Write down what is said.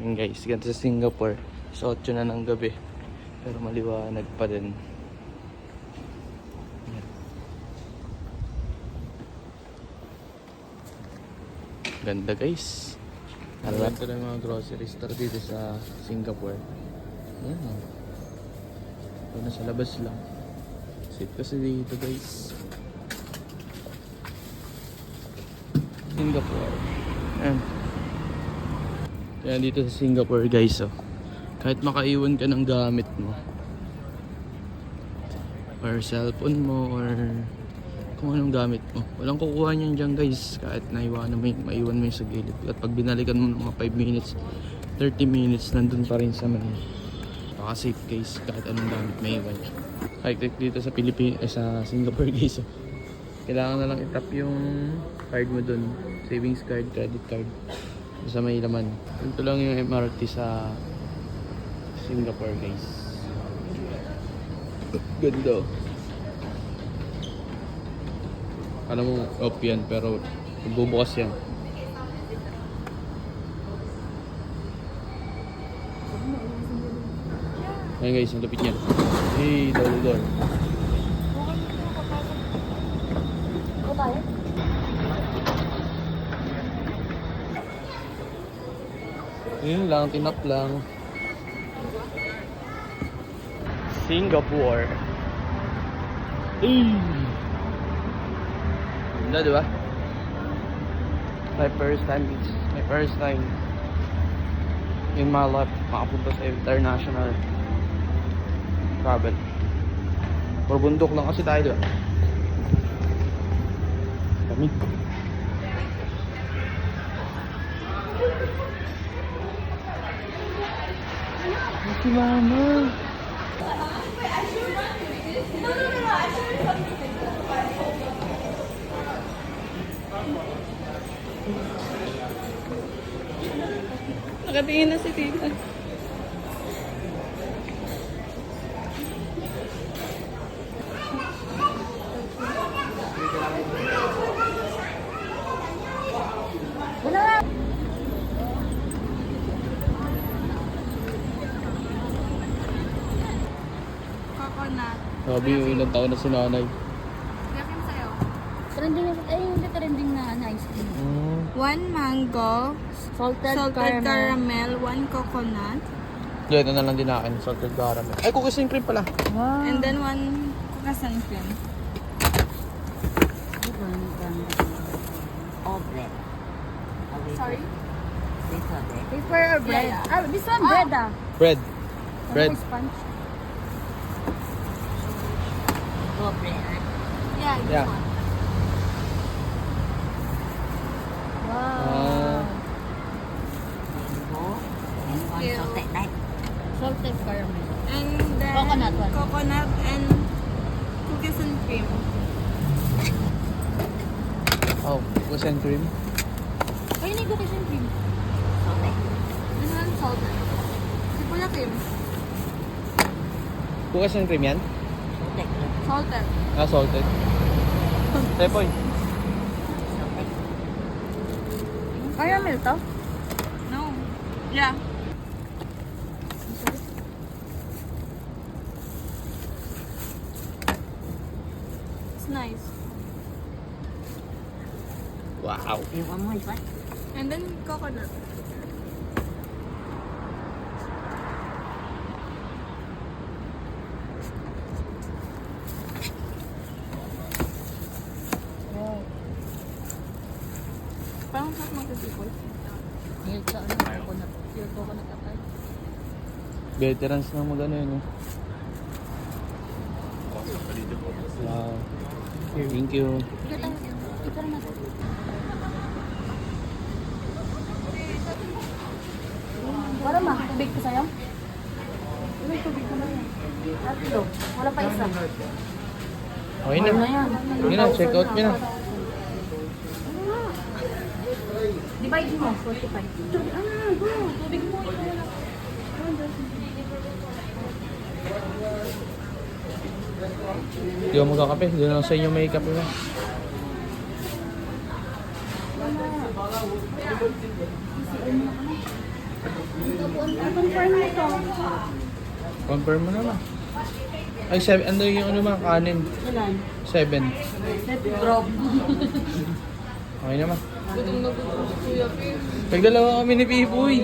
Yun guys, ganito sa Singapore. So 8 na ng gabi. Pero maliwanag pa din. Yan. Ganda guys. Alam ito ng mga grocery store dito sa Singapore. Yan o. Ito na sa labas lang. Safe kasi dito guys. Singapore. Yan. Kaya dito sa Singapore guys oh. Kahit makaiwan ka ng gamit mo or cellphone mo or kung anong gamit mo, walang kukuha niyan dyan guys. Kahit maiwan mo yung sa gilid. At pag binalikan mo ng mga 5 minutes 30 minutes, nandun pa rin sa may safe guys. Kahit anong gamit may iwan. Kahit dito sa sa Singapore guys oh. Kailangan na lang itap yung card mo dun. Savings card, credit card sa may laman. Ito lang yung MRT sa Singapore guys. Ganda. Alam mo off yan pero bubukas yan. Ayan guys, ang lapit yan. Hey, door. Yun lang, tinap lang. Singapore. Ganda, diba? My first time in my life makapunta sa international travel. Or bundok lang kasi tayo, diba? Kami. Si mama. Nakatingin na si tita. Coconut. Sabi yung ilang taon na si nanay. Yakin sa'yo. Trending na, ay hindi trending na ice cream. 1 mango, Salted, caramel, 1 coconut, Yeah, ito na lang din akin. Salted caramel. Ay, cookies and cream pala. Wow. and then 1 kukasan cream. All bread. Sorry? Paper or bread? Yeah. Ah, this one bread ah. Bread. Bread. Sponge. Oh, bread. Yeah, this Yeah. one. Wow. Thank you. Salted caramel. And then Coconut one. coconut and cookies and cream. Oh, cookies and cream. Ay, hindi ko kasi cream. This one salted. Sipula cream. Cookies and cream yan? Salted. Ah, salted. Tepoy. Caramel to? No. Yeah. It's nice. Wow. And then coconut. Parang sarap magkasipol. Milk sa ano, coconut. Pure coconut atay. Veterans na mag-ano yun eh. Wow. Thank you. Ito na natin. Para ma, tubig ko sa'yo? May tubig ko na yan. Tatlo. Wala pa isa. Okay na. Ano yan? Yun na, check out nyo na. Divide mo, 45. Tubig mo. Hindi ako magkakape. Doon lang sa inyo may kape na. I-confirm mo ito. Confirm mo naman. Ay, 7. Ano yung ano mga kanin? Ilan? 7. Let it drop. Okay naman. Gutom na gutom si Kuya Pim. Nagdalawa kami ni Pipoy.